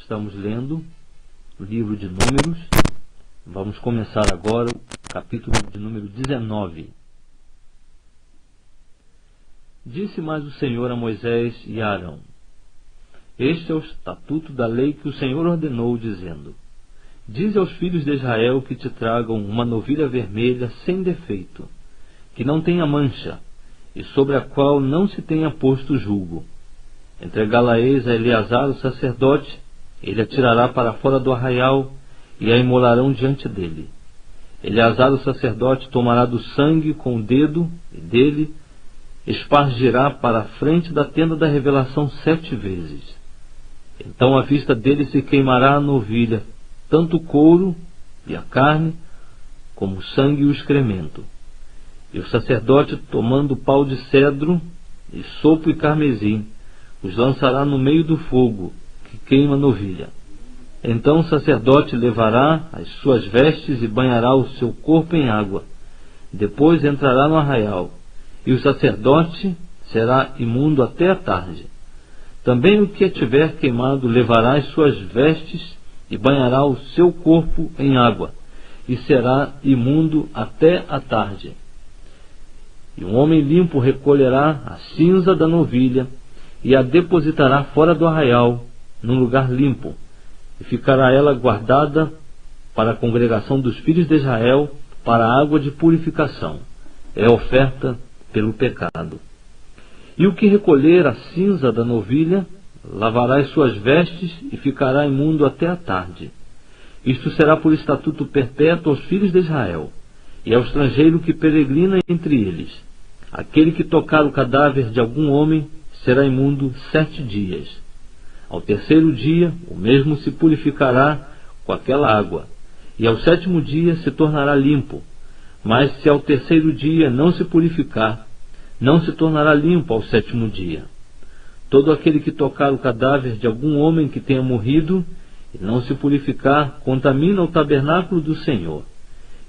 Estamos lendo o livro de Números. Vamos começar agora o capítulo de número 19. Disse mais o Senhor a Moisés e a Arão: Este é o estatuto da lei que o Senhor ordenou, dizendo: Dize aos filhos de Israel que te tragam uma novilha vermelha sem defeito, que não tenha mancha, e sobre a qual não se tenha posto julgo. Entregá-la-eis a Eleazar, o sacerdote. Ele a tirará para fora do arraial, e a imolarão diante dele. Eleazar, o sacerdote, tomará do sangue com o dedo, e dele espargirá para a frente da tenda da revelação 7 vezes. Então à vista dele se queimará a novilha, tanto o couro e a carne, como o sangue e o excremento. E o sacerdote, tomando pau de cedro, e sopo e carmesim, os lançará no meio do fogo, que queima a novilha. Então o sacerdote levará as suas vestes e banhará o seu corpo em água. Depois entrará no arraial, e o sacerdote será imundo até a tarde. Também o que tiver queimado levará as suas vestes e banhará o seu corpo em água, e será imundo até a tarde. E um homem limpo recolherá a cinza da novilha e a depositará fora do arraial, num lugar limpo, e ficará ela guardada para a congregação dos filhos de Israel, para a água de purificação. É oferta pelo pecado. E o que recolher a cinza da novilha, lavará as suas vestes e ficará imundo até a tarde. Isto será por estatuto perpétuo aos filhos de Israel, e ao estrangeiro que peregrina entre eles. Aquele que tocar o cadáver de algum homem será imundo 7 dias. Ao terceiro dia, o mesmo se purificará com aquela água, e ao 7º dia se tornará limpo. Mas se ao terceiro dia não se purificar, não se tornará limpo ao 7º dia. Todo aquele que tocar o cadáver de algum homem que tenha morrido, e não se purificar, contamina o tabernáculo do Senhor.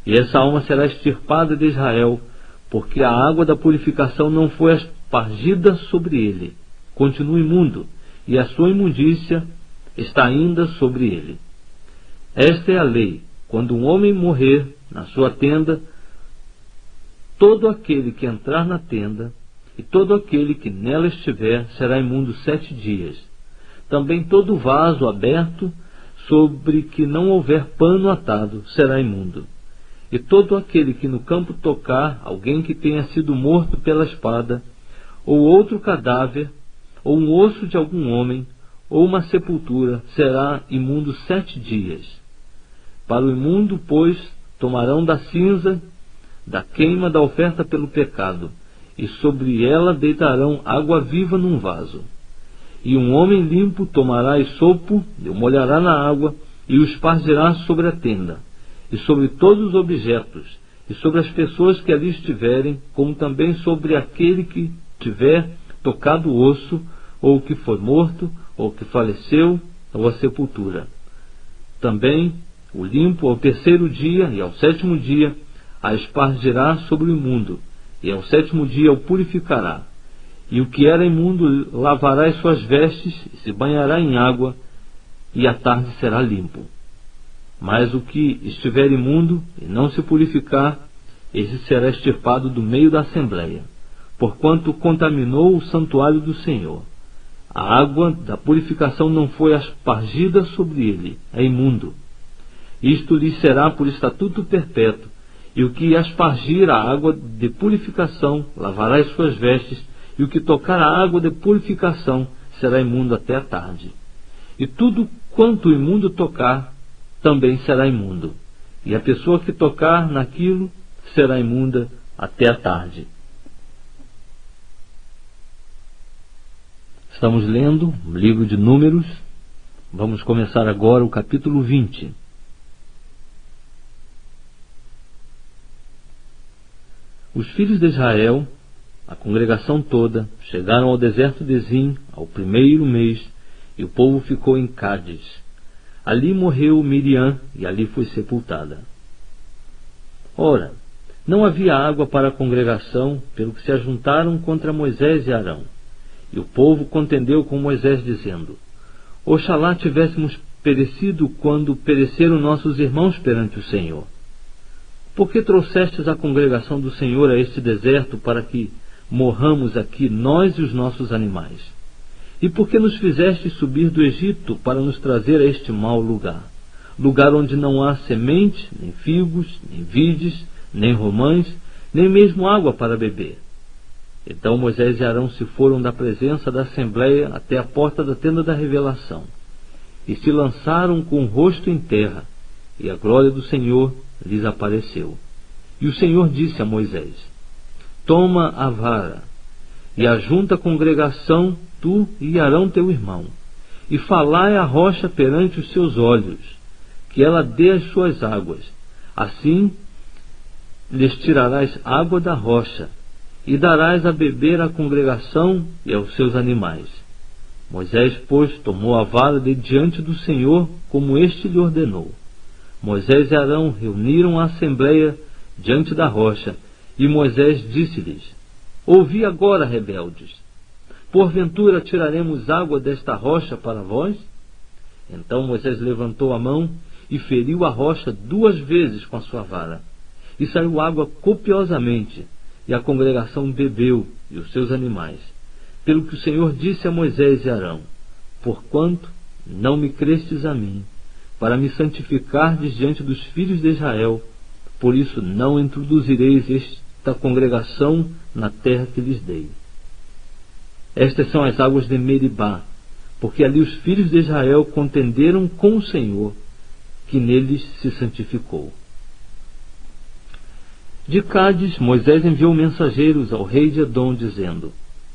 E essa alma será extirpada de Israel, porque a água da purificação não foi aspargida sobre ele. Continua imundo, e a sua imundícia está ainda sobre ele. Esta é a lei: quando um homem morrer na sua tenda, todo aquele que entrar na tenda e todo aquele que nela estiver será imundo 7 dias. Também todo vaso aberto sobre que não houver pano atado será imundo. E todo aquele que no campo tocar alguém que tenha sido morto pela espada, ou outro cadáver, ou um osso de algum homem, ou uma sepultura, será imundo 7 dias. Para o imundo, pois, tomarão da cinza da queima da oferta pelo pecado, e sobre ela deitarão água viva num vaso. E um homem limpo tomará esopo, e o molhará na água, e o espargirá sobre a tenda, e sobre todos os objetos, e sobre as pessoas que ali estiverem, como também sobre aquele que tiver tocado o osso, ou que for morto, ou que faleceu, ou a sepultura. Também o limpo ao terceiro dia e ao 7º dia a espargirá sobre o imundo, e ao 7º dia o purificará. E o que era imundo lavará as suas vestes, e se banhará em água, e à tarde será limpo. Mas o que estiver imundo e não se purificar, esse será extirpado do meio da assembleia, porquanto contaminou o santuário do Senhor. A água da purificação não foi aspargida sobre ele, é imundo. Isto lhe será por estatuto perpétuo, e o que aspargir a água de purificação lavará as suas vestes, e o que tocar a água de purificação será imundo até a tarde. E tudo quanto o imundo tocar, também será imundo, e a pessoa que tocar naquilo será imunda até a tarde. Estamos lendo o livro de Números. Vamos começar agora o capítulo 20. Os filhos de Israel, a congregação toda, chegaram ao deserto de Zim ao 1º mês, e o povo ficou em Cádiz. Ali morreu Miriam, e ali foi sepultada. Ora, não havia água para a congregação, pelo que se ajuntaram contra Moisés e Arão. E o povo contendeu com Moisés, dizendo: Oxalá tivéssemos perecido quando pereceram nossos irmãos perante o Senhor. Por que trouxestes a congregação do Senhor a este deserto para que morramos aqui nós e os nossos animais? E por que nos fizestes subir do Egito para nos trazer a este mau lugar? Lugar onde não há semente, nem figos, nem vides, nem romães, nem mesmo água para beber. Então Moisés e Arão se foram da presença da assembleia até a porta da tenda da revelação, e se lançaram com o rosto em terra, e a glória do Senhor lhes apareceu. E o Senhor disse a Moisés: Toma a vara, e ajunta a congregação, tu e Arão teu irmão, e falai a rocha perante os seus olhos, que ela dê as suas águas. Assim lhes tirarás água da rocha, e darás a beber à congregação e aos seus animais. Moisés, pois, tomou a vara de diante do Senhor, como este lhe ordenou. Moisés e Arão reuniram a assembleia diante da rocha, e Moisés disse-lhes: Ouvi agora, rebeldes, porventura tiraremos água desta rocha para vós? Então Moisés levantou a mão e feriu a rocha 2 vezes com a sua vara, e saiu água copiosamente, e a congregação bebeu, e os seus animais, pelo que o Senhor disse a Moisés e Arão: Porquanto não me crestes a mim, para me santificardes diante dos filhos de Israel, por isso não introduzireis esta congregação na terra que lhes dei. Estas são as águas de Meribá, porque ali os filhos de Israel contenderam com o Senhor, que neles se santificou. De Cádiz, Moisés enviou mensageiros ao rei de Edom, dizendo: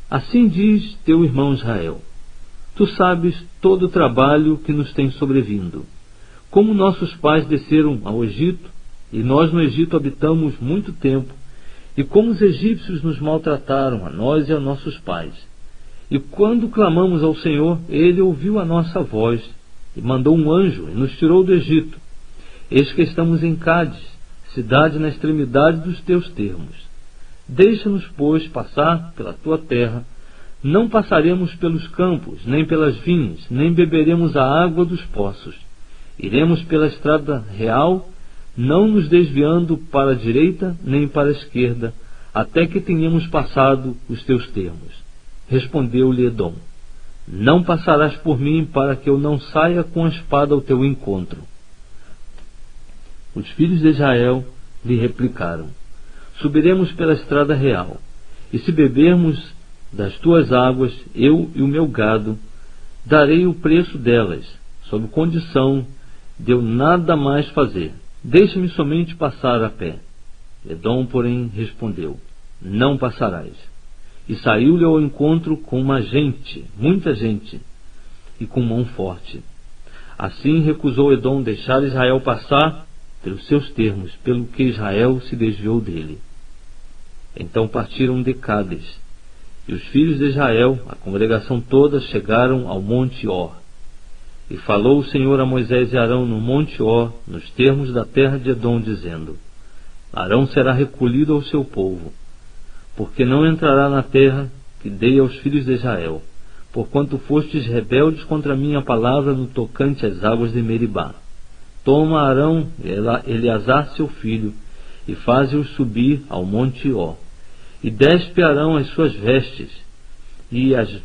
Assim diz teu irmão Israel: Tu sabes todo o trabalho que nos tem sobrevindo, como nossos pais desceram ao Egito, e nós no Egito habitamos muito tempo, e como os egípcios nos maltrataram, a nós e a nossos pais. E quando clamamos ao Senhor, ele ouviu a nossa voz, e mandou um anjo, e nos tirou do Egito. Eis que estamos em Cádiz, cidade na extremidade dos teus termos. Deixa-nos, pois, passar pela tua terra. Não passaremos pelos campos, nem pelas vinhas, nem beberemos a água dos poços. Iremos pela estrada real, não nos desviando para a direita nem para a esquerda, até que tenhamos passado os teus termos. Respondeu-lhe Edom: Não passarás por mim, para que eu não saia com a espada ao teu encontro. Os filhos de Israel lhe replicaram: Subiremos pela estrada real, e se bebermos das tuas águas, eu e o meu gado, darei o preço delas, sob condição de eu nada mais fazer. Deixa-me somente passar a pé. Edom, porém, respondeu: Não passarás. E saiu-lhe ao encontro com muita gente, e com mão forte. Assim recusou Edom deixar Israel passar pelos seus termos, pelo que Israel se desviou dele. Então partiram de Cádiz, e os filhos de Israel, a congregação toda, chegaram ao monte Or. E falou o Senhor a Moisés e Arão no monte Or, nos termos da terra de Edom, dizendo: Arão será recolhido ao seu povo, porque não entrará na terra que dei aos filhos de Israel, porquanto fostes rebeldes contra a minha palavra no tocante às águas de Meribá. Toma Arão e Eleazar seu filho, e faze-os subir ao monte Ó, e despe Arão as suas vestes, e as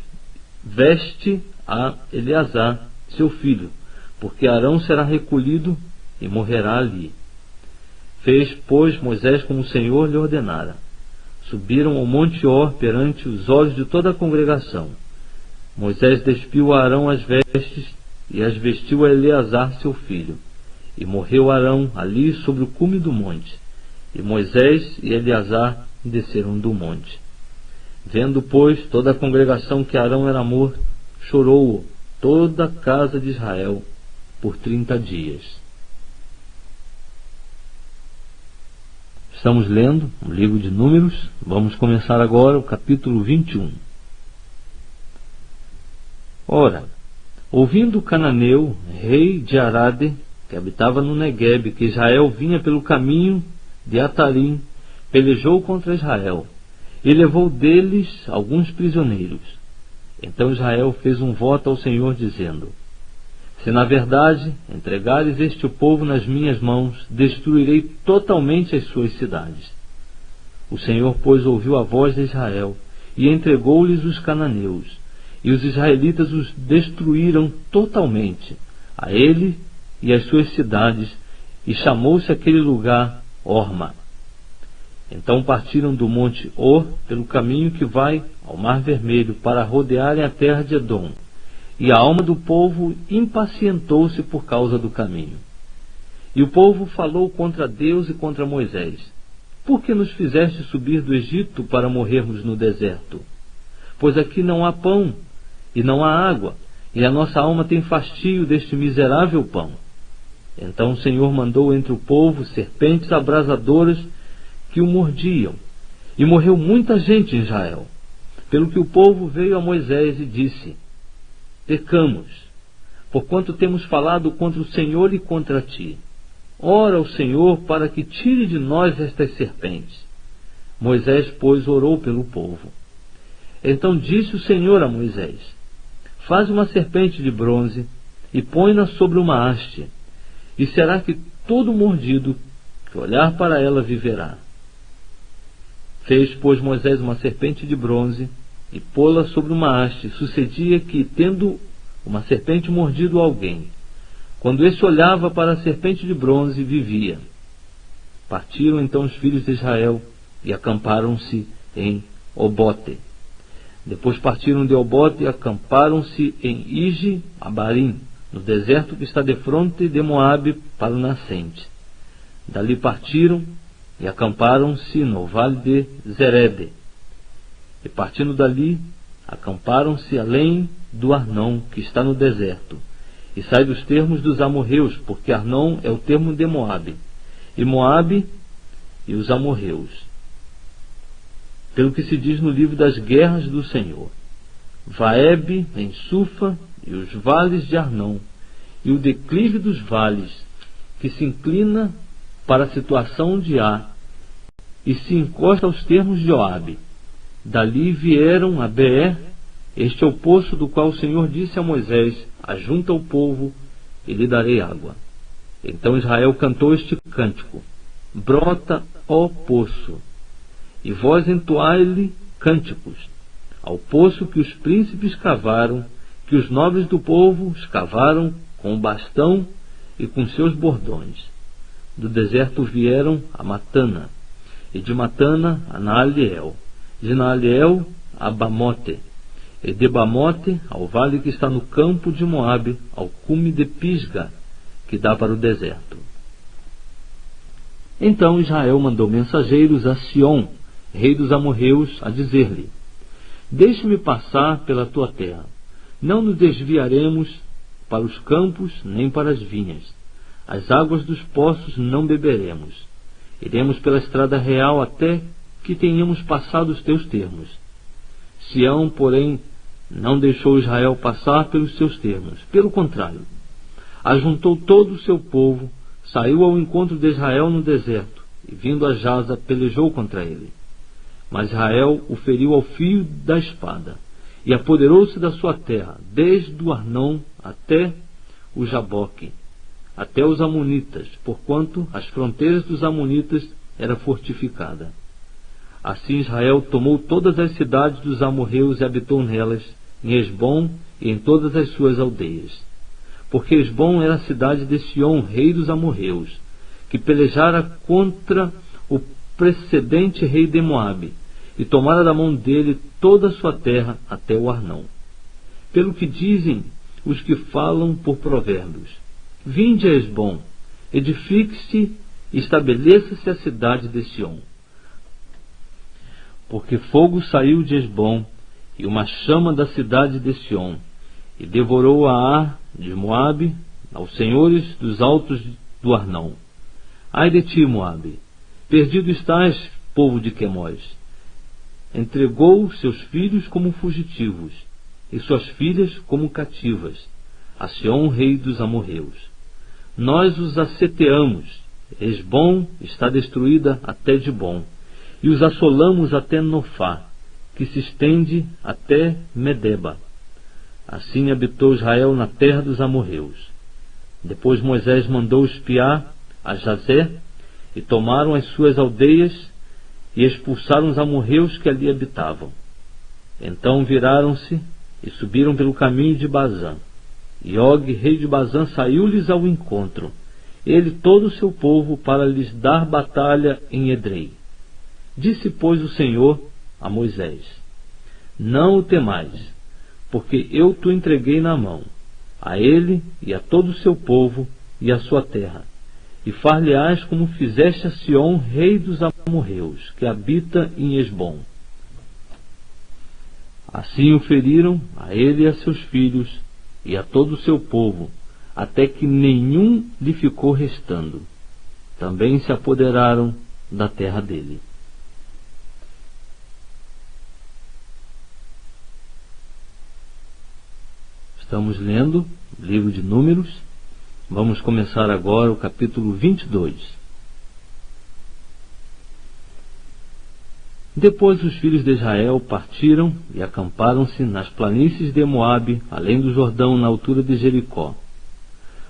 veste a Eleazar seu filho, porque Arão será recolhido e morrerá ali. Fez, pois, Moisés como o Senhor lhe ordenara. Subiram ao monte Or perante os olhos de toda a congregação. Moisés despiu a Arão as vestes e as vestiu a Eleazar seu filho. E morreu Arão ali sobre o cume do monte. E Moisés e Eleazar desceram do monte. Vendo, pois, toda a congregação que Arão era morto, chorou toda a casa de Israel por 30 dias. Estamos lendo o livro de Números. Vamos começar agora o capítulo 21. Ora, ouvindo Cananeu, rei de Arade, que habitava no Neguebe, que Israel vinha pelo caminho de Atarim, pelejou contra Israel, e levou deles alguns prisioneiros. Então Israel fez um voto ao Senhor, dizendo: Se na verdade entregares este povo nas minhas mãos, destruirei totalmente as suas cidades. O Senhor, pois, ouviu a voz de Israel, e entregou-lhes os cananeus, e os israelitas os destruíram totalmente, a ele e as suas cidades, e chamou-se aquele lugar Horma. Então partiram do monte Or pelo caminho que vai ao Mar Vermelho, para rodearem a terra de Edom, e a alma do povo impacientou-se por causa do caminho. E o povo falou contra Deus e contra Moisés: por que nos fizeste subir do Egito para morrermos no deserto? Pois aqui não há pão e não há água, e a nossa alma tem fastio deste miserável pão. Então o Senhor mandou entre o povo serpentes abrasadoras que o mordiam, e morreu muita gente em Israel. Pelo que o povo veio a Moisés e disse: pecamos, porquanto temos falado contra o Senhor e contra ti. Ora ao Senhor para que tire de nós estas serpentes. Moisés, pois, orou pelo povo. Então disse o Senhor a Moisés: faz uma serpente de bronze e põe-na sobre uma haste, e será que todo mordido que olhar para ela viverá. Fez, pois, Moisés uma serpente de bronze e pô-la sobre uma haste. Sucedia que, tendo uma serpente mordido alguém, quando esse olhava para a serpente de bronze, vivia. Partiram então os filhos de Israel e acamparam-se em Obote. Depois partiram de Obote e acamparam-se em Ije-Abarim, no deserto que está defronte de Moabe, para o nascente. Dali partiram e acamparam-se no vale de Zerede. E partindo dali, acamparam-se além do Arnão, que está no deserto, e sai dos termos dos amorreus, porque Arnão é o termo de Moabe, e Moabe e os amorreus. Pelo que se diz no livro das guerras do Senhor: Vaebe em Sufa, e os vales de Arnão, e o declive dos vales, que se inclina para a situação de Ar, e se encosta aos termos de Joabe. Dali vieram a Beer. Este é o poço do qual o Senhor disse a Moisés: ajunta o povo e lhe darei água. Então Israel cantou este cântico: brota, ó poço, e vós entoai-lhe cânticos, ao poço que os príncipes cavaram, que os nobres do povo escavaram com o bastão e com seus bordões. Do deserto vieram a Matana, e de Matana a Naaliel, de Naaliel a Bamote, e de Bamote ao vale que está no campo de Moabe, ao cume de Pisga, que dá para o deserto. Então Israel mandou mensageiros a Sion, rei dos amorreus, a dizer-lhe: deixe-me passar pela tua terra. Não nos desviaremos para os campos nem para as vinhas. As águas dos poços não beberemos. Iremos pela estrada real até que tenhamos passado os teus termos. Sião, porém, não deixou Israel passar pelos seus termos. Pelo contrário, ajuntou todo o seu povo, saiu ao encontro de Israel no deserto, e vindo a Jaza, pelejou contra ele. Mas Israel o feriu ao fio da espada, e apoderou-se da sua terra, desde o Arnão até o Jaboque, até os Amonitas, porquanto as fronteiras dos Amonitas era fortificada. Assim Israel tomou todas as cidades dos amorreus e habitou nelas, em Esbom e em todas as suas aldeias. Porque Esbom era a cidade de Sion, rei dos amorreus, que pelejara contra o precedente rei de Moabe, e tomara da mão dele toda a sua terra até o Arnão. Pelo que dizem os que falam por provérbios: vinde a Esbom, edifique-se e estabeleça-se a cidade de Sion. Porque fogo saiu de Esbom, e uma chama da cidade de Sion, e devorou a Ar de Moabe, aos senhores dos altos do Arnão. Ai de ti, Moabe, perdido estás, povo de Quemós. Entregou seus filhos como fugitivos, e suas filhas como cativas, a Sion, rei dos amorreus. Nós os asseteamos, Esbom está destruída até Dibom, e os assolamos até Nofá, que se estende até Medeba. Assim habitou Israel na terra dos amorreus. Depois Moisés mandou espiar a Jazé, e tomaram as suas aldeias, e expulsaram os amorreus que ali habitavam. Então viraram-se e subiram pelo caminho de Bazã. E Og, rei de Bazã, saiu-lhes ao encontro, ele e todo o seu povo, para lhes dar batalha em Edrei. Disse, pois, o Senhor a Moisés: Não o temais, porque eu te entreguei na mão, a ele e a todo o seu povo e a sua terra, e far-lhe-ás como fizeste a Sión, rei dos amorreus, que habita em Esbom. Assim o feriram, a ele e a seus filhos, e a todo o seu povo, até que nenhum lhe ficou restando. Também se apoderaram da terra dele. Estamos lendo o livro de Números. Vamos começar agora o capítulo 22. Depois os filhos de Israel partiram e acamparam-se nas planícies de Moabe, além do Jordão, na altura de Jericó.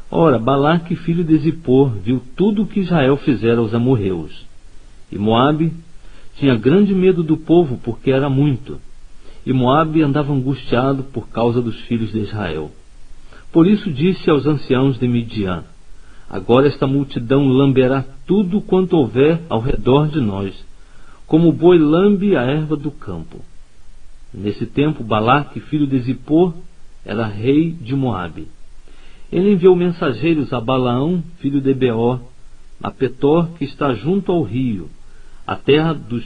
Ora, Balaque, filho de Zippor, viu tudo o que Israel fizera aos amorreus. E Moabe tinha grande medo do povo, porque era muito. E Moabe andava angustiado por causa dos filhos de Israel. Por isso disse aos anciãos de Midian: Agora esta multidão lamberá tudo quanto houver ao redor de nós, como o boi lambe a erva do campo. Nesse tempo, Balaque, filho de Zippor, era rei de Moabe. Ele enviou mensageiros a Balaão, filho de Beor, a Petor, que está junto ao rio, a terra dos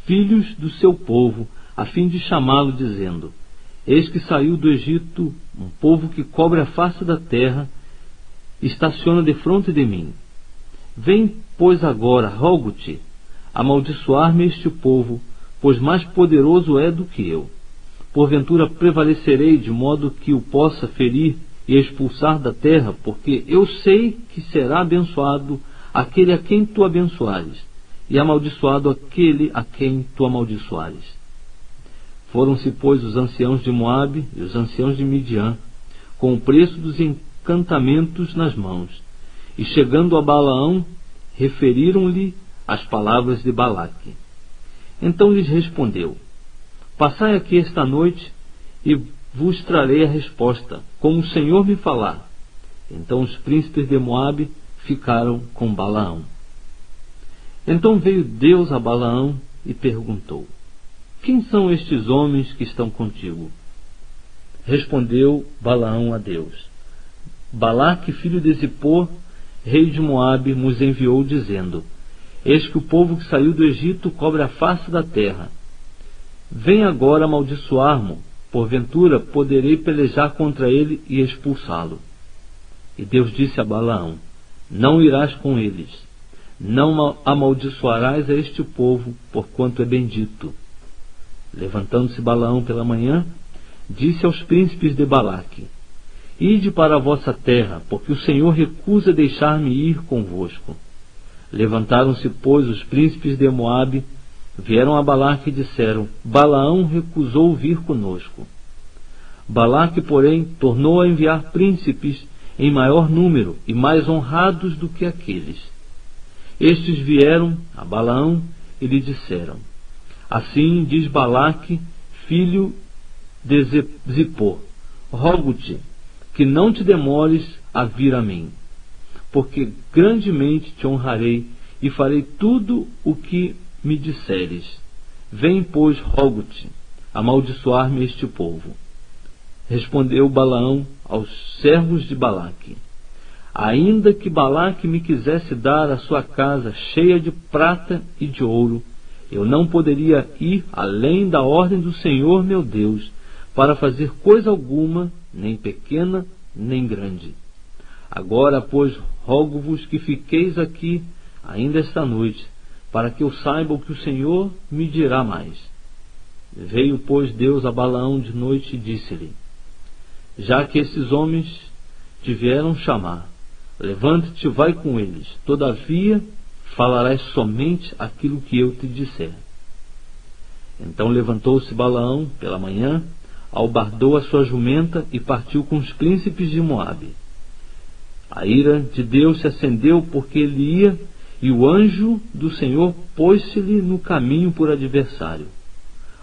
filhos do seu povo, a fim de chamá-lo, dizendo: Eis que saiu do Egito um povo que cobre a face da terra, estaciona defronte de mim. Vem, pois, agora, rogo-te, amaldiçoar-me este povo, pois mais poderoso é do que eu. Porventura prevalecerei de modo que o possa ferir e expulsar da terra, porque eu sei que será abençoado aquele a quem tu abençoares, e amaldiçoado aquele a quem tu amaldiçoares. Foram-se, pois, os anciãos de Moabe e os anciãos de Midian, com o preço dos encantamentos nas mãos, e chegando a Balaão, referiram-lhe as palavras de Balaque. Então lhes respondeu: Passai aqui esta noite, e vos trarei a resposta, como o Senhor me falar. Então os príncipes de Moabe ficaram com Balaão. Então veio Deus a Balaão e perguntou: Quem são estes homens que estão contigo? Respondeu Balaão a Deus: Balaque, filho de Zippor, rei de Moabe, nos enviou, dizendo: Eis que o povo que saiu do Egito cobre a face da terra. Vem agora amaldiçoar-mo, porventura poderei pelejar contra ele e expulsá-lo. E Deus disse a Balaão: Não irás com eles, não amaldiçoarás a este povo, porquanto é bendito. Levantando-se Balaão pela manhã, disse aos príncipes de Balaque: Ide para a vossa terra, porque o Senhor recusa deixar-me ir convosco. Levantaram-se, pois, os príncipes de Moabe, vieram a Balaque e disseram: Balaão recusou vir conosco. Balaque, porém, tornou a enviar príncipes em maior número e mais honrados do que aqueles. Estes vieram a Balaão e lhe disseram: Assim diz Balaque, filho de Zippor: Rogo-te que não te demores a vir a mim, porque grandemente te honrarei e farei tudo o que me disseres. Vem, pois, rogo-te, amaldiçoar-me este povo. Respondeu Balaão aos servos de Balaque: Ainda que Balaque me quisesse dar a sua casa cheia de prata e de ouro, eu não poderia ir além da ordem do Senhor meu Deus, para fazer coisa alguma, nem pequena, nem grande. Agora, pois, rogo-vos que fiqueis aqui ainda esta noite, para que eu saiba o que o Senhor me dirá mais. Veio, pois, Deus a Balaão de noite e disse-lhe: Já que esses homens te vieram chamar, levante-te e vai com eles, todavia falarás somente aquilo que eu te disser. Então levantou-se Balaão pela manhã, albardou a sua jumenta e partiu com os príncipes de Moabe. A ira de Deus se acendeu porque ele ia, e o anjo do Senhor pôs-se-lhe no caminho por adversário.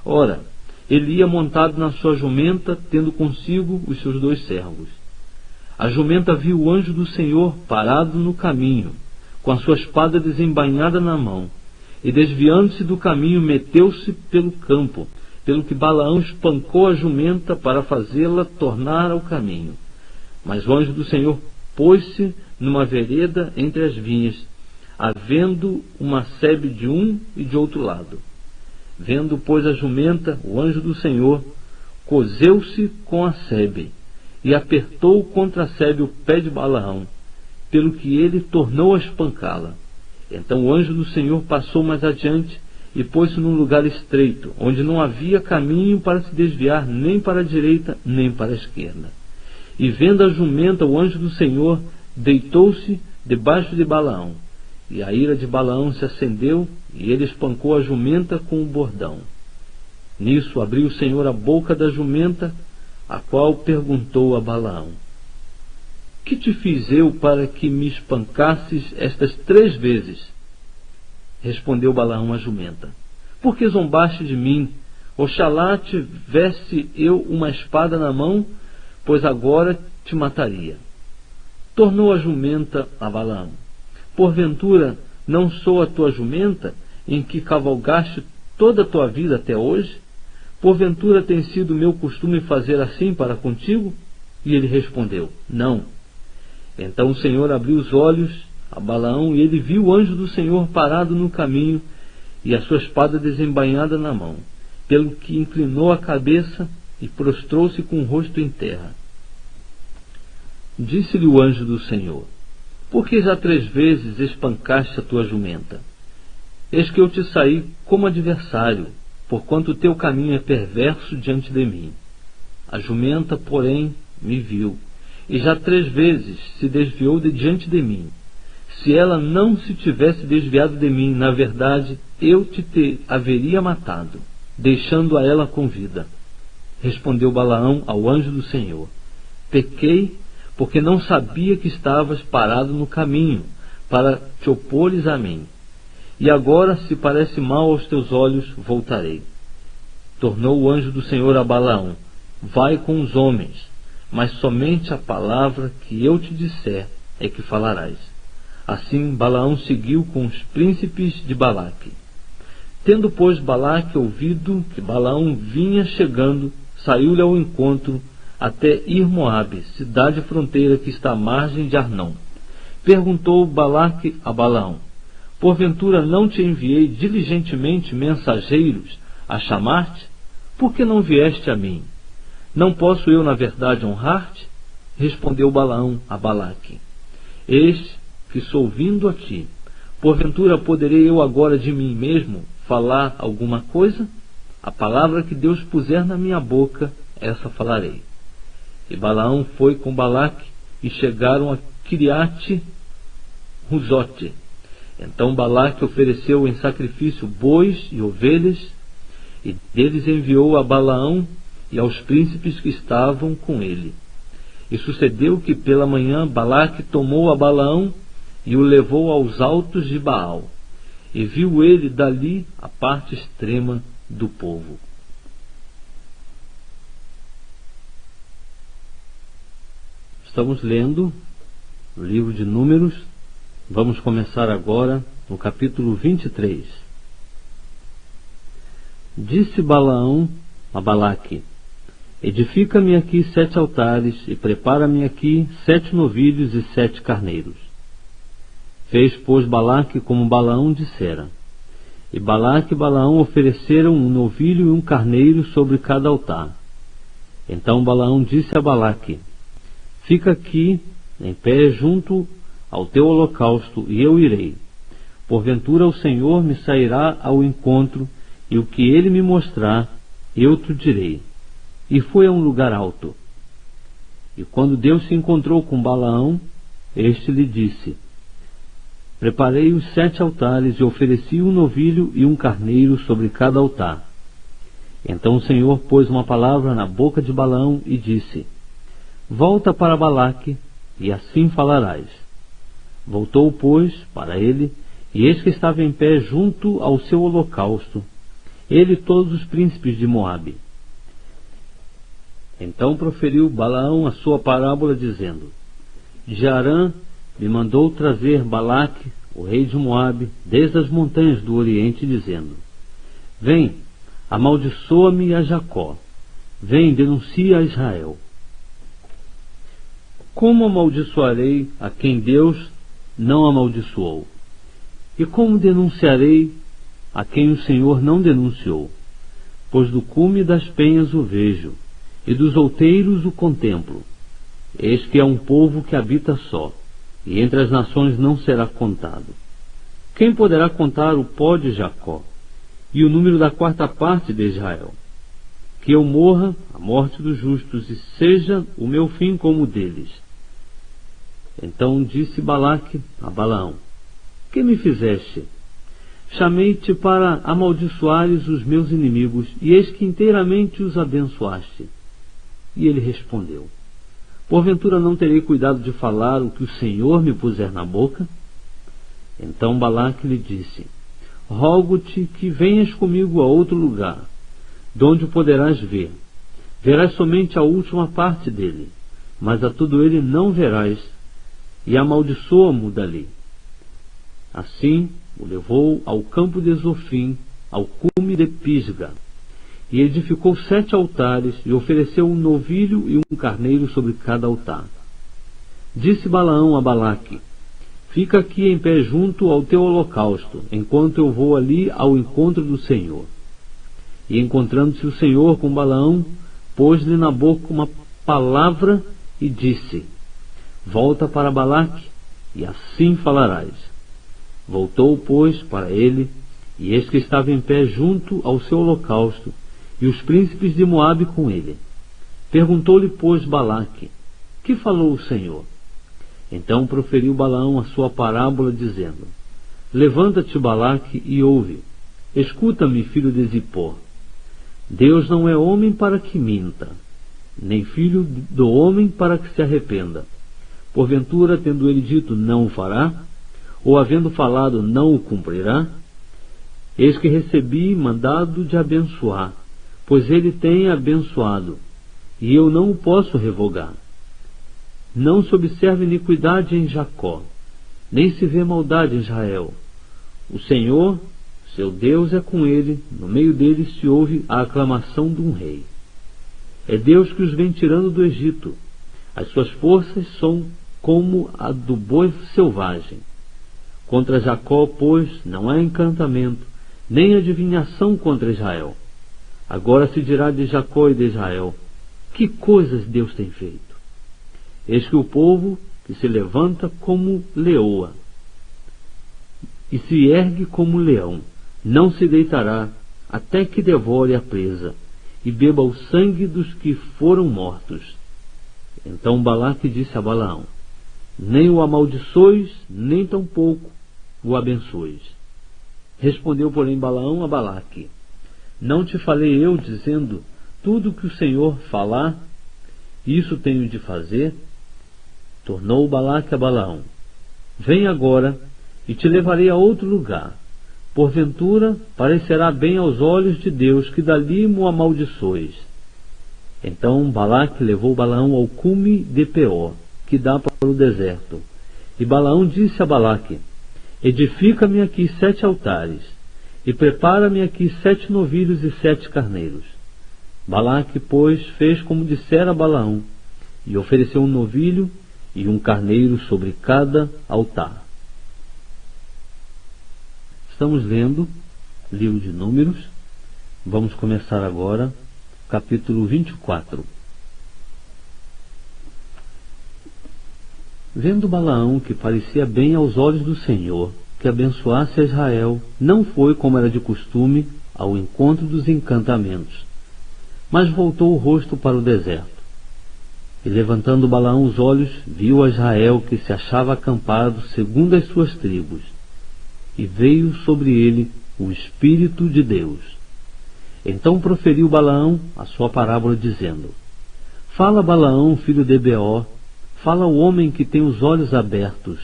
Ora, ele ia montado na sua jumenta, tendo consigo os seus 2 servos. A jumenta viu o anjo do Senhor parado no caminho, com a sua espada desembainhada na mão, e desviando-se do caminho, meteu-se pelo campo, pelo que Balaão espancou a jumenta para fazê-la tornar ao caminho. Mas o anjo do Senhor pôs-se numa vereda entre as vinhas, havendo uma sebe de um e de outro lado. Vendo, pois, a jumenta, o anjo do Senhor coseu-se com a sebe, e apertou contra a sebe o pé de Balaão, pelo que ele tornou a espancá-la. Então o anjo do Senhor passou mais adiante, e pôs-se num lugar estreito, onde não havia caminho para se desviar nem para a direita, nem para a esquerda. E vendo a jumenta, o anjo do Senhor deitou-se debaixo de Balaão, e a ira de Balaão se acendeu, e ele espancou a jumenta com o bordão. Nisso abriu o Senhor a boca da jumenta, a qual perguntou a Balaão: que te fiz eu para que me espancasses estas 3 vezes? Respondeu Balaão à jumenta: porque zombaste de mim? Oxalá tivesse eu uma espada na mão, pois agora te mataria. Tornou a jumenta a Balaão: porventura não sou a tua jumenta, em que cavalgaste toda a tua vida até hoje? Porventura tem sido meu costume fazer assim para contigo? E ele respondeu: não. Então o Senhor abriu os olhos a Balaão, e ele viu o anjo do Senhor parado no caminho, e a sua espada desembainhada na mão, pelo que inclinou a cabeça e prostrou-se com o rosto em terra. Disse-lhe o anjo do Senhor: por que já 3 vezes espancaste a tua jumenta? Eis que eu te saí como adversário, porquanto o teu caminho é perverso diante de mim. A jumenta, porém, me viu, e já 3 vezes se desviou de diante de mim. Se ela não se tivesse desviado de mim, na verdade, eu te haveria matado, deixando a ela com vida. Respondeu Balaão ao anjo do Senhor: pequei, porque não sabia que estavas parado no caminho, para te opores a mim. E agora, se parece mal aos teus olhos, voltarei. Tornou o anjo do Senhor a Balaão: vai com os homens, mas somente a palavra que eu te disser é que falarás. Assim Balaão seguiu com os príncipes de Balaque. Tendo, pois, Balaque ouvido que Balaão vinha chegando, saiu-lhe ao encontro até ir Moabe, cidade fronteira que está à margem de Arnão. Perguntou Balaque a Balaão: porventura não te enviei diligentemente mensageiros a chamar-te? Por que não vieste a mim? Não posso eu, na verdade, honrar-te? Respondeu Balaão a Balaque: eis que sou vindo a ti. Porventura poderei eu agora de mim mesmo falar alguma coisa? A palavra que Deus puser na minha boca, essa falarei. E Balaão foi com Balaque, e chegaram a Quiriate-Huzote. Então Balaque ofereceu em sacrifício bois e ovelhas, e deles enviou a Balaão e aos príncipes que estavam com ele. E sucedeu que pela manhã Balaque tomou a Balaão e o levou aos altos de Baal, e viu ele dali a parte extrema do povo. Estamos lendo o livro de Números. Vamos começar agora no capítulo 23. Disse Balaão a Balaque: edifica-me aqui 7 altares, e prepara-me aqui 7 novilhos e 7 carneiros. Fez, pois, Balaque como Balaão dissera. E Balaque e Balaão ofereceram um novilho e um carneiro sobre cada altar. Então Balaão disse a Balaque: fica aqui em pé junto ao teu holocausto, e eu irei. Porventura o Senhor me sairá ao encontro, e o que ele me mostrar, eu te direi. E foi a um lugar alto. E quando Deus se encontrou com Balaão, este lhe disse: preparei os 7 altares, e ofereci um novilho e um carneiro sobre cada altar. Então o Senhor pôs uma palavra na boca de Balaão e disse: Volta para Balaque, e assim falarás. Voltou, pois, para ele, e eis que estava em pé junto ao seu holocausto, ele e todos os príncipes de Moabe. Então proferiu Balaão a sua parábola, dizendo: De Harã me mandou trazer Balaque, o rei de Moabe, desde as montanhas do Oriente, dizendo: Vem, amaldiçoa-me a Jacó, vem, denuncia a Israel. Como amaldiçoarei a quem Deus não amaldiçoou? E como denunciarei a quem o Senhor não denunciou? Pois do cume das penhas o vejo, e dos outeiros o contemplo. Eis que é um povo que habita só, e entre as nações não será contado. Quem poderá contar o pó de Jacó, e o número da quarta parte de Israel? Que eu morra a morte dos justos, e seja o meu fim como o deles. Então disse Balaque a Balaão: Que me fizeste? Chamei-te para amaldiçoares os meus inimigos, e eis que inteiramente os abençoaste. E ele respondeu: Porventura não terei cuidado de falar o que o Senhor me puser na boca? Então Balaque lhe disse: Rogo-te que venhas comigo a outro lugar, donde o poderás ver. Verás somente a última parte dele, mas a todo ele não verás, e amaldiçoa-mo dali. Assim o levou ao campo de Zofim, ao cume de Pisga, e edificou 7 altares, e ofereceu um novilho e um carneiro sobre cada altar. Disse Balaão a Balaque: Fica aqui em pé junto ao teu holocausto, enquanto eu vou ali ao encontro do Senhor. E encontrando-se o Senhor com Balaão, pôs-lhe na boca uma palavra e disse: Volta para Balaque, e assim falarás. Voltou, pois, para ele, e eis que estava em pé junto ao seu holocausto, e os príncipes de Moabe com ele. Perguntou-lhe, pois, Balaque: Que falou o Senhor? Então proferiu Balaão a sua parábola, dizendo: Levanta-te, Balaque, e ouve. Escuta-me, filho de Zippor. Deus não é homem para que minta, nem filho do homem para que se arrependa. Porventura, tendo ele dito, não o fará? Ou havendo falado, não o cumprirá? Eis que recebi mandado de abençoar, pois ele tem abençoado, e eu não o posso revogar. Não se observa iniquidade em Jacó, nem se vê maldade em Israel. O Senhor, seu Deus, é com ele, no meio dele se ouve a aclamação de um rei. É Deus que os vem tirando do Egito. As suas forças são como a do boi selvagem. Contra Jacó, pois, não há encantamento, nem adivinhação contra Israel. Agora se dirá de Jacó e de Israel: Que coisas Deus tem feito! Eis que o povo que se levanta como leoa, e se ergue como leão, não se deitará, até que devore a presa, e beba o sangue dos que foram mortos. Então Balaque disse a Balaão: Nem o amaldiçoes, nem tampouco o abençoes. Respondeu, porém, Balaão a Balaque: Não te falei eu, dizendo: Tudo o que o Senhor falar, isso tenho de fazer? Tornou Balaque a Balaão: Vem agora, e te levarei a outro lugar. Porventura parecerá bem aos olhos de Deus que dali mo amaldiçoes. Então Balaque levou Balaão ao cume de Peor, que dá para o deserto. E Balaão disse a Balaque: Edifica-me aqui 7 altares, e prepara-me aqui 7 novilhos e 7 carneiros. Balaque, pois, fez como dissera Balaão, e ofereceu um novilho e um carneiro sobre cada altar. Estamos lendo livro de Números. Vamos começar agora capítulo 24. Vendo Balaão que parecia bem aos olhos do Senhor que abençoasse a Israel, não foi, como era de costume, ao encontro dos encantamentos, mas voltou o rosto para o deserto. E levantando Balaão os olhos, viu a Israel que se achava acampado segundo as suas tribos, e veio sobre ele o Espírito de Deus. Então proferiu Balaão a sua parábola, dizendo: Fala, Balaão, filho de Beor, fala o homem que tem os olhos abertos,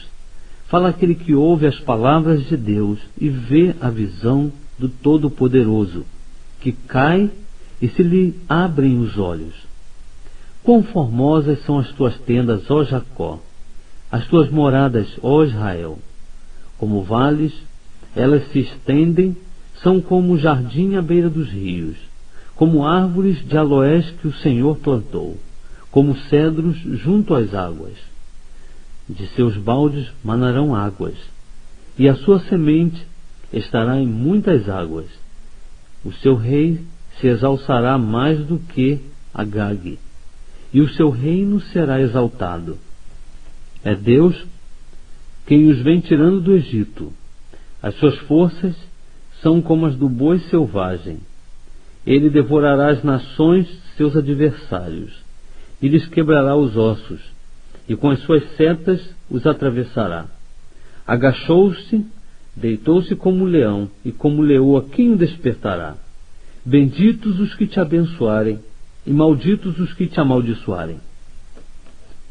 fala aquele que ouve as palavras de Deus e vê a visão do Todo-Poderoso, que cai e se lhe abrem os olhos. Quão formosas são as tuas tendas, ó Jacó, as tuas moradas, ó Israel. Como vales, elas se estendem, são como o jardim à beira dos rios, como árvores de aloés que o Senhor plantou, como cedros junto às águas. De seus baldes manarão águas, e a sua semente estará em muitas águas. O seu rei se exalçará mais do que Agag, e o seu reino será exaltado. É Deus quem os vem tirando do Egito. As suas forças são como as do boi selvagem. Ele devorará as nações, seus adversários, e lhes quebrará os ossos, e com as suas setas os atravessará. Agachou-se, deitou-se como leão, e como leoa quem o despertará? Benditos os que te abençoarem, e malditos os que te amaldiçoarem.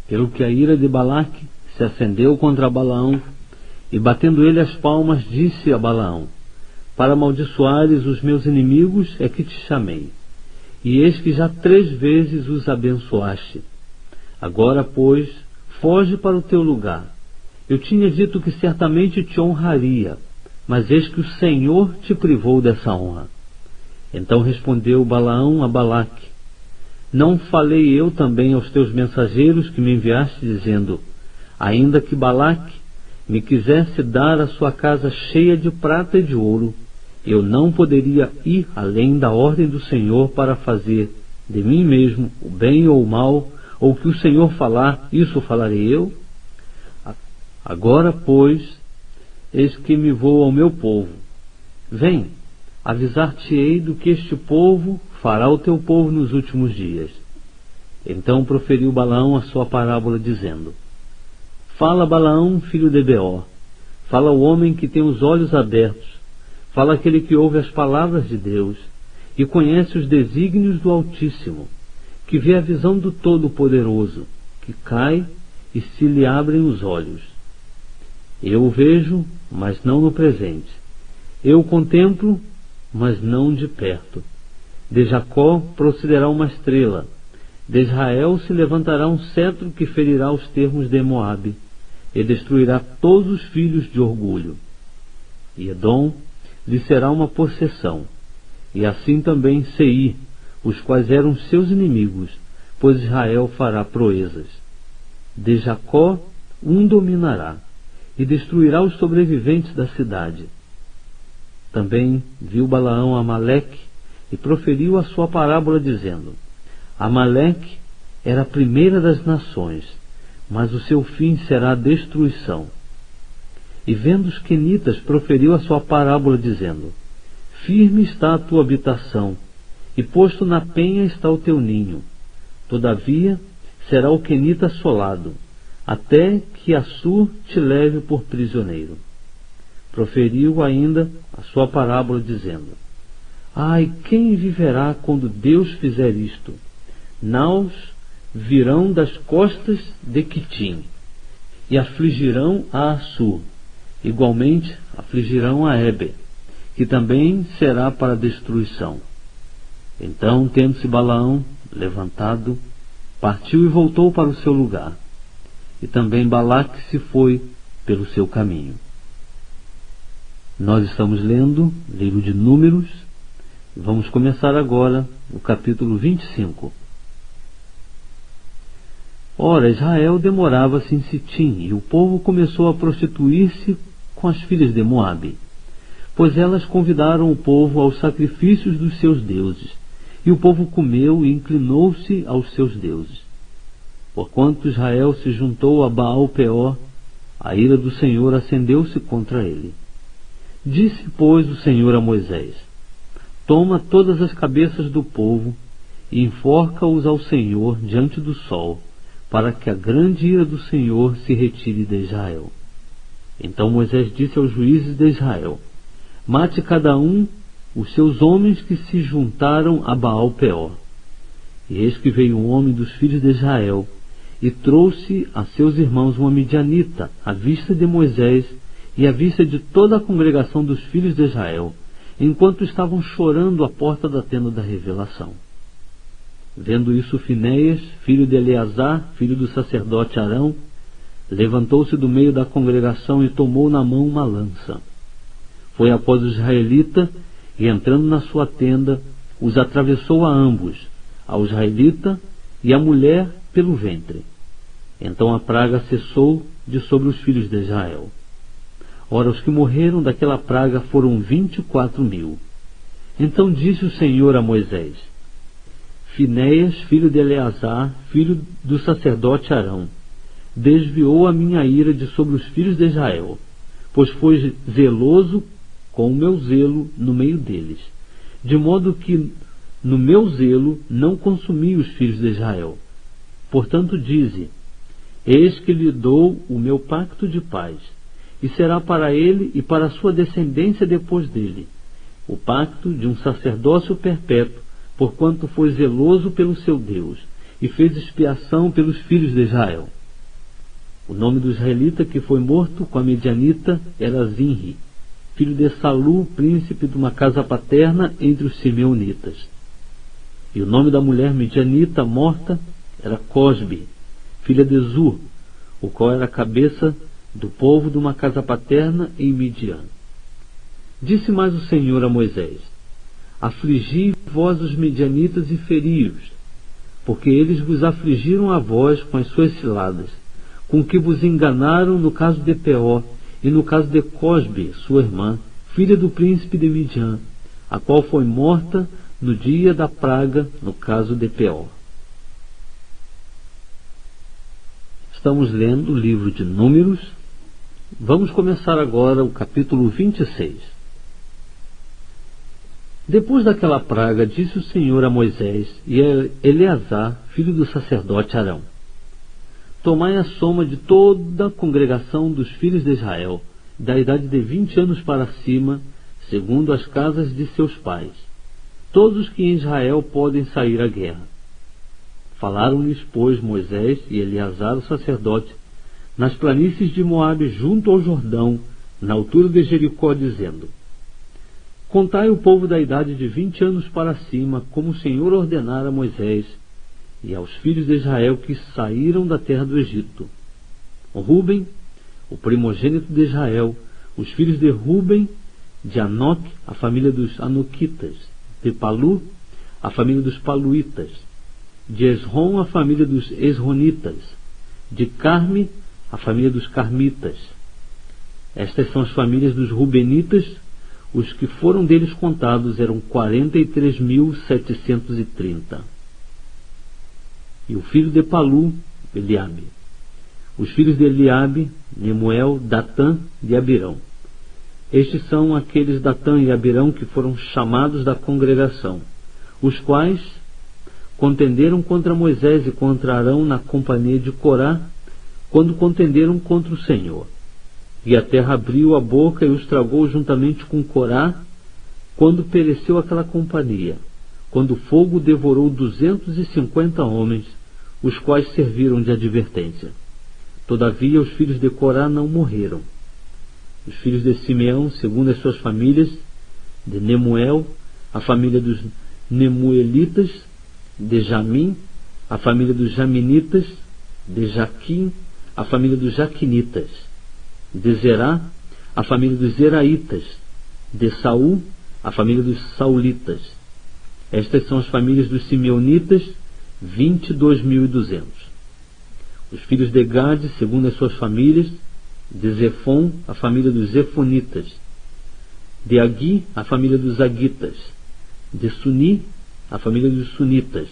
Pelo que a ira de Balaque se acendeu contra Balaão, e batendo ele as palmas, disse a Balaão: Para amaldiçoares os meus inimigos é que te chamei, e eis que já 3 vezes os abençoaste. Agora, pois, foge para o teu lugar. Eu tinha dito que certamente te honraria, mas eis que o Senhor te privou dessa honra. Então respondeu Balaão a Balaque: Não falei eu também aos teus mensageiros que me enviaste, dizendo: Ainda que Balaque me quisesse dar a sua casa cheia de prata e de ouro, eu não poderia ir além da ordem do Senhor para fazer de mim mesmo o bem ou o mal, ou o que o Senhor falar, isso falarei eu? Agora, pois, eis que me vou ao meu povo. Vem, avisar-te-ei do que este povo fará ao teu povo nos últimos dias. Então proferiu Balaão a sua parábola, dizendo: Fala, Balaão, filho de Beor, fala o homem que tem os olhos abertos, fala aquele que ouve as palavras de Deus e conhece os desígnios do Altíssimo, que vê a visão do Todo-Poderoso, que cai e se lhe abrem os olhos. Eu o vejo, mas não no presente. Eu o contemplo, mas não de perto. De Jacó procederá uma estrela, de Israel se levantará um cetro que ferirá os termos de Moabe, e destruirá todos os filhos de orgulho. E Edom lhe será uma possessão, e assim também Seir, os quais eram seus inimigos, pois Israel fará proezas. De Jacó um dominará, e destruirá os sobreviventes da cidade. Também viu Balaão Amaleque, e proferiu a sua parábola, dizendo: Amaleque era a primeira das nações, mas o seu fim será a destruição. E vendo os quenitas, proferiu a sua parábola, dizendo: Firme está a tua habitação, e posto na penha está o teu ninho. Todavia será o quenita assolado, até que Assur te leve por prisioneiro. Proferiu ainda a sua parábola, dizendo: Ai, quem viverá quando Deus fizer isto? Naus virão das costas de Quitim, e afligirão a Assur. Igualmente afligirão a Eber, que também será para destruição. Então, tendo-se Balaão levantado, partiu e voltou para o seu lugar. E também Balaque se foi pelo seu caminho. Nós estamos lendo livro de Números, e vamos começar agora o capítulo 25. Ora, Israel demorava-se em Sitim, e o povo começou a prostituir-se com as filhas de Moabe, pois elas convidaram o povo aos sacrifícios dos seus deuses, e o povo comeu e inclinou-se aos seus deuses. Porquanto Israel se juntou a Baal-Peor, a ira do Senhor acendeu-se contra ele. Disse, pois, o Senhor a Moisés: Toma todas as cabeças do povo e enforca-os ao Senhor diante do sol, para que a grande ira do Senhor se retire de Israel. Então Moisés disse aos juízes de Israel: Mate cada um os seus homens que se juntaram a Baal-Peor. E eis que veio um homem dos filhos de Israel, e trouxe a seus irmãos uma midianita, à vista de Moisés e à vista de toda a congregação dos filhos de Israel, enquanto estavam chorando à porta da tenda da revelação. Vendo isso, Finéias, filho de Eleazar, filho do sacerdote Arão, levantou-se do meio da congregação e tomou na mão uma lança. Foi após o israelita, e entrando na sua tenda, os atravessou a ambos, ao israelita e à mulher pelo ventre. Então a praga cessou de sobre os filhos de Israel. Ora, os que morreram daquela praga foram 24.000. Então disse o Senhor a Moisés: Finéias, filho de Eleazar, filho do sacerdote Arão, desviou a minha ira de sobre os filhos de Israel, pois foi zeloso com o meu zelo no meio deles, de modo que no meu zelo não consumi os filhos de Israel. Portanto dize: eis que lhe dou o meu pacto de paz, e será para ele e para a sua descendência depois dele, o pacto de um sacerdócio perpétuo, porquanto foi zeloso pelo seu Deus, e fez expiação pelos filhos de Israel. O nome do israelita que foi morto com a medianita era Zinri, filho de Salu, príncipe de uma casa paterna entre os simeonitas. E o nome da mulher medianita morta era Cosbe, filha de Zur, o qual era a cabeça do povo de uma casa paterna em Midian. Disse mais o Senhor a Moisés: afligi vós os medianitas e feri-os, porque eles vos afligiram a vós com as suas ciladas, com que vos enganaram no caso de Peor e no caso de Cosbe, sua irmã, filha do príncipe de Midian, a qual foi morta no dia da praga no caso de Peor. Estamos lendo o livro de Números. Vamos começar agora o capítulo 26. Depois daquela praga, disse o Senhor a Moisés e a Eleazar, filho do sacerdote Arão: tomai a soma de toda a congregação dos filhos de Israel, da idade de 20 anos para cima, segundo as casas de seus pais, todos os que em Israel podem sair à guerra. Falaram-lhes, pois, Moisés e Eleazar, o sacerdote, nas planícies de Moabe, junto ao Jordão, na altura de Jericó, dizendo: contai o povo da idade de 20 anos para cima, como o Senhor ordenara a Moisés e aos filhos de Israel que saíram da terra do Egito. Ruben, o primogênito de Israel, os filhos de Ruben, de Anoque, a família dos Anoquitas, de Palu, a família dos Paluitas, de Esrom, a família dos Esronitas, de Carme, a família dos Carmitas. Estas são as famílias dos Rubenitas. Os que foram deles contados eram 43.730. E o filho de Palu, Eliabe. Os filhos de Eliabe, Nemuel, Datã e Abirão. Estes são aqueles Datã e Abirão que foram chamados da congregação, os quais contenderam contra Moisés e contra Arão na companhia de Corá, quando contenderam contra o Senhor. E a terra abriu a boca e os tragou juntamente com Corá, quando pereceu aquela companhia, quando o fogo devorou 250 homens, os quais serviram de advertência. Todavia os filhos de Corá não morreram. Os filhos de Simeão, segundo as suas famílias, de Nemuel, a família dos Nemuelitas, de Jamim, a família dos Jaminitas, de Jaquim, a família dos Jaquinitas, de Zerá, a família dos Zeraitas, de Saul, a família dos Saulitas. Estas são as famílias dos Simeonitas, 22.200. Os filhos de Gade, segundo as suas famílias, de Zefon, a família dos Zefonitas, de Agui, a família dos Agitas, de Suni, a família dos Sunitas,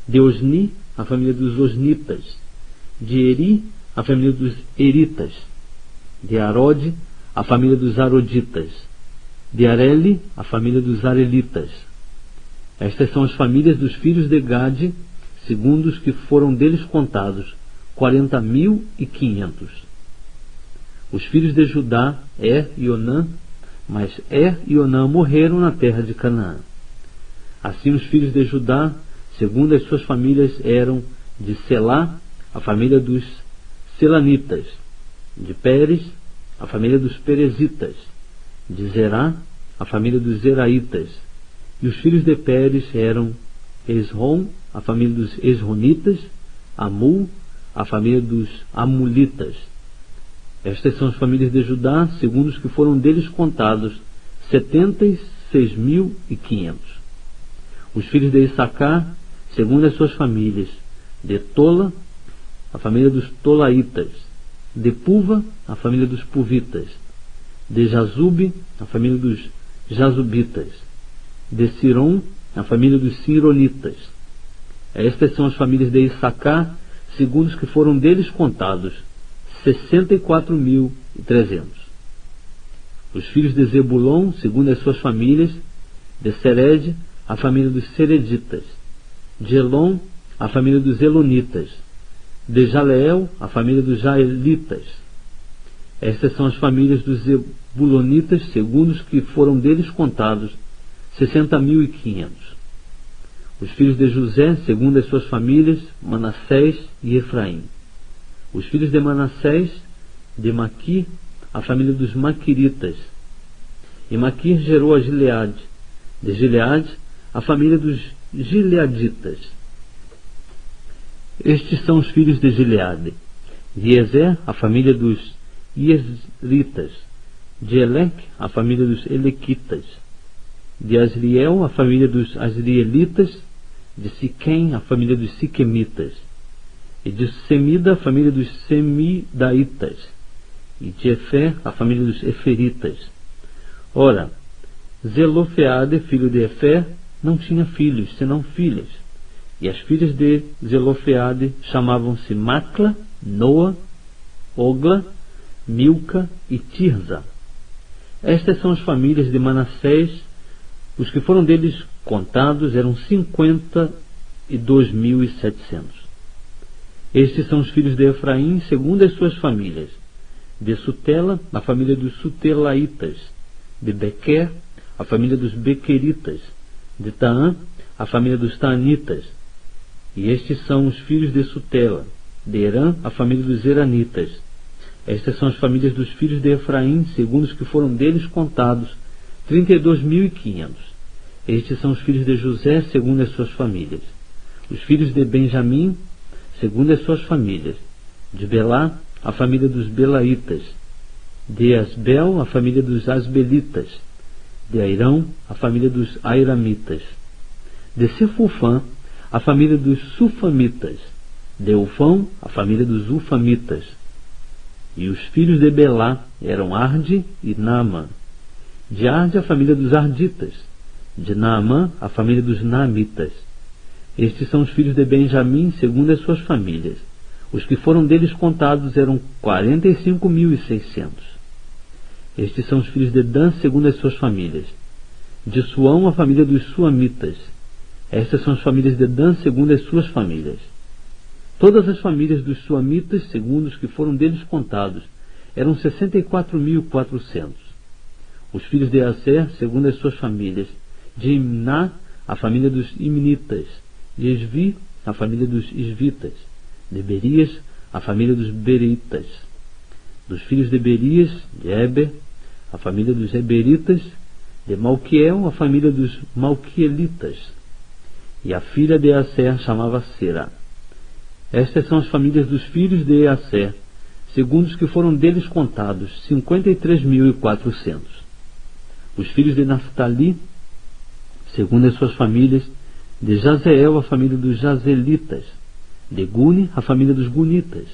de Osni, a família dos Osnitas, de Eri, a família dos Eritas, de Arode, a família dos Aroditas, de Areli, a família dos Arelitas. Estas são as famílias dos filhos de Gade, segundo os que foram deles contados, 40.500. Os filhos de Judá, e Onã, mas Er e Onã morreram na terra de Canaã. Assim os filhos de Judá, segundo as suas famílias, eram de Selá, a família dos Selanitas; de Pérez, a família dos Perezitas; de Zerá, a família dos Zeraitas. E os filhos de Pérez eram Esrom, a família dos Esronitas; Amul, a família dos Amulitas. Estas são as famílias de Judá, segundo os que foram deles contados, 76.500. Os filhos de Issacar, segundo as suas famílias: de Tola, a família dos Tolaitas; de Puva, a família dos Puvitas; de Jazube, a família dos Jazubitas; de Siron, a família dos Sironitas. Estas são as famílias de Issacar, segundo os que foram deles contados, 64.300. Os filhos de Zebulon, segundo as suas famílias: de Sered, a família dos Sereditas; de Elon, a família dos Elonitas; de Jaleel, a família dos Jaelitas. Estas são as famílias dos Zebulonitas, segundo os que foram deles contados, 60.500. Os filhos de José, segundo as suas famílias: Manassés e Efraim. Os filhos de Manassés: de Maqui, a família dos Maquiritas. E Maqui gerou a Gileade; de Gileade, a família dos Gileaditas. Estes são os filhos de Gileade: de Ezer, a família dos Iezritas; de Eleque, a família dos Elequitas; de Asriel, a família dos Asrielitas; de Siquém, a família dos Siquemitas; e de Semida, a família dos Semidaitas; e de Efer, a família dos Eferitas. Ora, Zelofeade, filho de Efer, não tinha filhos, senão filhas. E as filhas de Zelofeade chamavam-se Macla, Noa, Ogla, Milca e Tirza. Estas são as famílias de Manassés. Os que foram deles contados eram 52.700. Estes são os filhos de Efraim, segundo as suas famílias: de Sutela, a família dos Sutelaitas; de Bequer, a família dos Bequeritas; de Taã, a família dos Taanitas. E estes são os filhos de Sutela: de Herã, a família dos Heranitas. Estas são as famílias dos filhos de Efraim, segundo os que foram deles contados, 32.500. Estes são os filhos de José, segundo as suas famílias. Os filhos de Benjamim, segundo as suas famílias: de Belá, a família dos Belaitas; de Asbel, a família dos Asbelitas; de Airão, a família dos Airamitas; de Sefufã, a família dos Sufamitas; de Ufão, a família dos Ufamitas. E os filhos de Belá eram Arde e Naamã; de Arde, a família dos Arditas; de Naamã, a família dos Naamitas. Estes são os filhos de Benjamim, segundo as suas famílias. Os que foram deles contados eram 45.600. Estes são os filhos de Dan, segundo as suas famílias. De Suão, a família dos Suamitas. Estas são as famílias de Dan, segundo as suas famílias. Todas as famílias dos Suamitas, segundo os que foram deles contados, eram 64.400. Os filhos de Aser, segundo as suas famílias: de Imná, a família dos Imnitas; de Esvi, a família dos Esvitas; de Berias, a família dos Beritas. Dos filhos de Berias: de Eber, a família dos Eberitas; de Malquiel, a família dos Malquielitas. E a filha de Aser chamava Sera. Estas são as famílias dos filhos de Aser, segundo os que foram deles contados, 53.400. Os filhos de Naphtali, segundo as suas famílias: de Jazeel, a família dos Jazelitas; de Guni, a família dos Gunitas;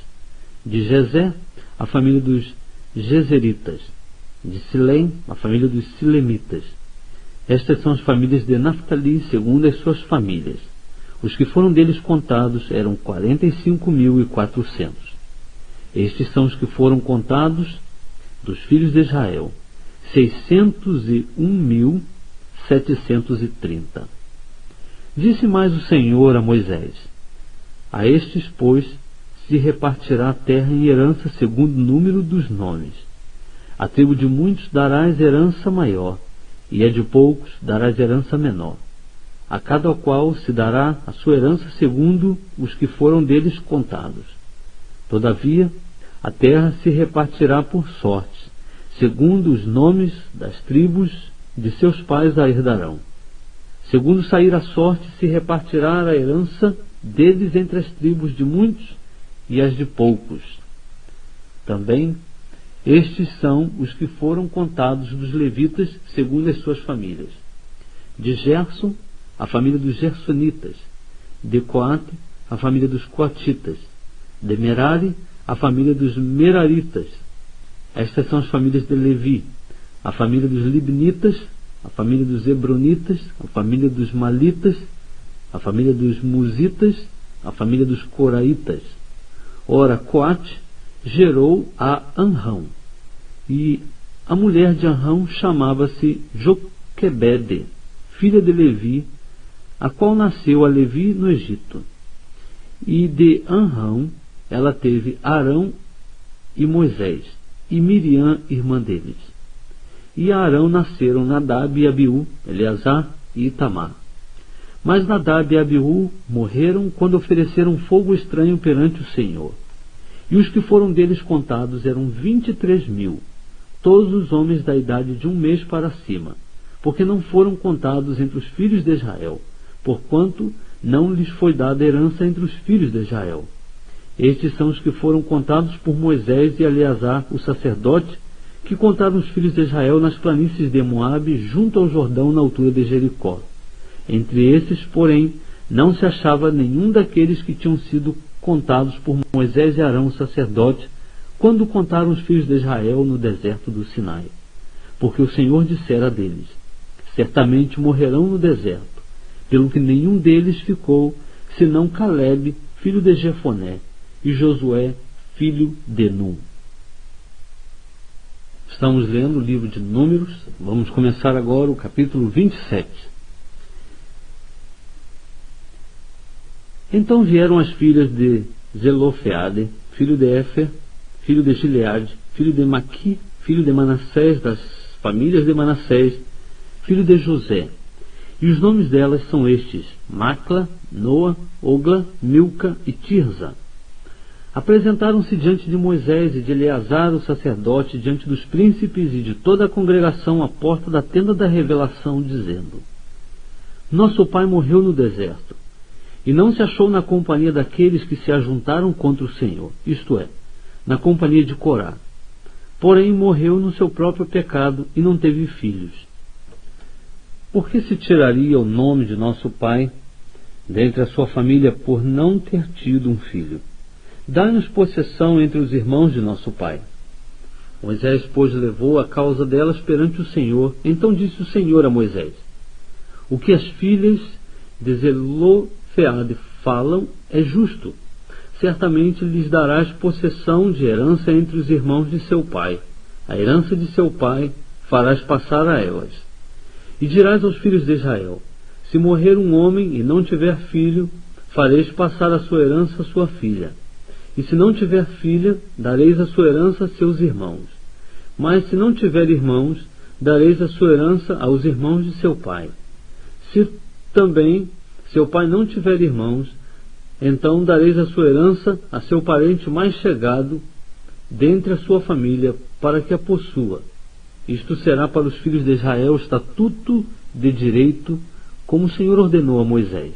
de Jezé, a família dos Jezeritas; de Silém, a família dos Silemitas. Estas são as famílias de Naphtali, segundo as suas famílias. Os que foram deles contados eram 45.400. Estes são os que foram contados dos filhos de Israel: 601.730. Disse mais o Senhor a Moisés: a estes, pois, se repartirá a terra em herança segundo o número dos nomes. A tribo de muitos darás herança maior, e a de poucos darás herança menor. A cada qual se dará a sua herança segundo os que foram deles contados. Todavia, a terra se repartirá por sortes, segundo os nomes das tribos de seus pais a herdarão. Segundo sair a sorte, se repartirá a herança deles entre as tribos de muitos e as de poucos. Também estes são os que foram contados dos levitas segundo as suas famílias. De Gerson, a família dos Gersonitas. De Coate, a família dos Coatitas. De Merari, a família dos Meraritas. Estas são as famílias de Levi, a família dos Libnitas, a família dos Hebronitas, a família dos Malitas, a família dos Musitas, a família dos Coraitas. Ora, Coate gerou a Anrão, e a mulher de Anrão chamava-se Joquebede, filha de Levi, a qual nasceu a Levi no Egito. E de Anrão ela teve Arão e Moisés, e Miriam, irmã deles. E a Arão nasceram Nadab e Abiú, Eleazar e Itamar. Mas Nadab e Abiú morreram quando ofereceram fogo estranho perante o Senhor. E os que foram deles contados eram 23.000, todos os homens da idade de 1 mês para cima, porque não foram contados entre os filhos de Israel, porquanto não lhes foi dada herança entre os filhos de Israel. Estes são os que foram contados por Moisés e Eleazar, o sacerdote, que contaram os filhos de Israel nas planícies de Moabe, junto ao Jordão, na altura de Jericó. Entre esses, porém, não se achava nenhum daqueles que tinham sido contados por Moisés e Arão, o sacerdote, quando contaram os filhos de Israel no deserto do Sinai. Porque o Senhor dissera deles: certamente morrerão no deserto, pelo que nenhum deles ficou, senão Calebe, filho de Jefoné, e Josué, filho de Nun. Estamos lendo o livro de Números. Vamos começar agora o capítulo 27. Então vieram as filhas de Zelofeade, filho de Éfer, filho de Gileade, filho de Maqui, filho de Manassés, das famílias de Manassés, filho de José. E os nomes delas são estes: Macla, Noa, Ogla, Milca e Tirza. Apresentaram-se diante de Moisés e de Eleazar, o sacerdote, diante dos príncipes e de toda a congregação à porta da tenda da revelação, dizendo: Nosso pai morreu no deserto, e não se achou na companhia daqueles que se ajuntaram contra o Senhor, isto é, na companhia de Corá. Porém morreu no seu próprio pecado e não teve filhos. Por que se tiraria o nome de nosso pai dentre a sua família por não ter tido um filho? Dá-nos possessão entre os irmãos de nosso pai. Moisés, pois, levou a causa delas perante o Senhor. Então disse o Senhor a Moisés: O que as filhas de Zelofeade falam é justo. Certamente lhes darás possessão de herança entre os irmãos de seu pai. A herança de seu pai farás passar a elas. E dirás aos filhos de Israel: Se morrer um homem e não tiver filho, fareis passar a sua herança à sua filha. E se não tiver filha, dareis a sua herança a seus irmãos. Mas se não tiver irmãos, dareis a sua herança aos irmãos de seu pai. Se também seu pai não tiver irmãos, então dareis a sua herança a seu parente mais chegado dentre a sua família, para que a possua. Isto será para os filhos de Israel estatuto de direito, como o Senhor ordenou a Moisés.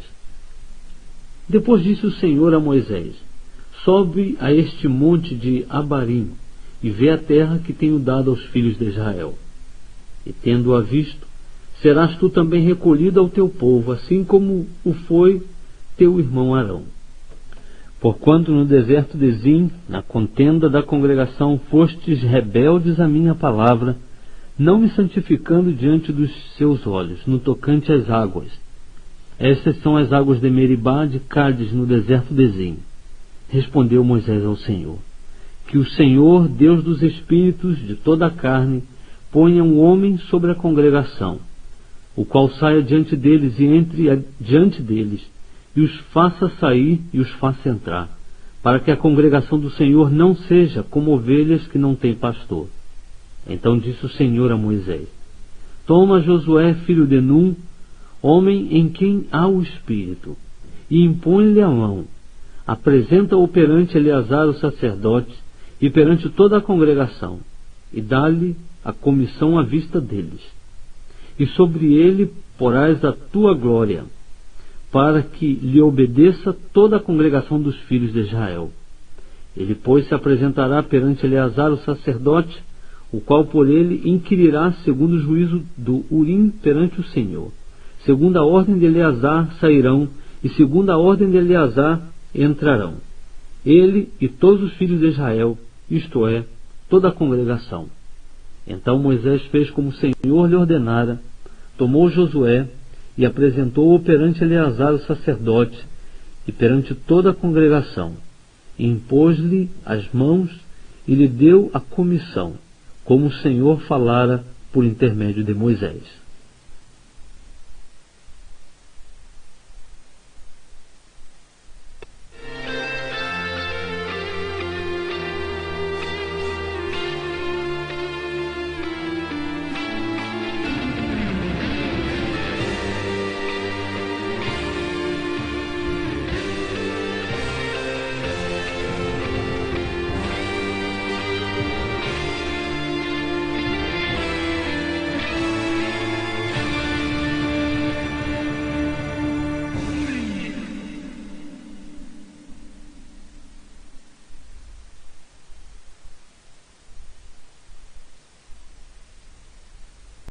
Depois disse o Senhor a Moisés: Sobe a este monte de Abarim, e vê a terra que tenho dado aos filhos de Israel. E tendo-a visto, serás tu também recolhido ao teu povo, assim como o foi teu irmão Arão. Porquanto no deserto de Zim, na contenda da congregação, fostes rebeldes à minha palavra, não me santificando diante dos seus olhos, no tocante às águas. Estas são as águas de Meribá, de Cádiz, no deserto de Zim. Respondeu Moisés ao Senhor: Que o Senhor, Deus dos espíritos de toda a carne, ponha um homem sobre a congregação, o qual saia diante deles e entre diante deles, e os faça sair e os faça entrar, para que a congregação do Senhor não seja como ovelhas que não têm pastor. Então disse o Senhor a Moisés: Toma Josué, filho de Num, homem em quem há o Espírito, e impõe-lhe a mão. Apresenta-o perante Eleazar o sacerdote e perante toda a congregação, e dá-lhe a comissão à vista deles. E sobre ele porás a tua glória, para que lhe obedeça toda a congregação dos filhos de Israel. Ele, pois, se apresentará perante Eleazar o sacerdote, o qual por ele inquirirá segundo o juízo do Urim perante o Senhor. Segundo a ordem de Eleazar sairão, e segundo a ordem de Eleazar entrarão. Ele e todos os filhos de Israel, isto é, toda a congregação. Então Moisés fez como o Senhor lhe ordenara, tomou Josué e apresentou-o perante Eleazar o sacerdote e perante toda a congregação, e impôs-lhe as mãos e lhe deu a comissão, como o Senhor falara por intermédio de Moisés.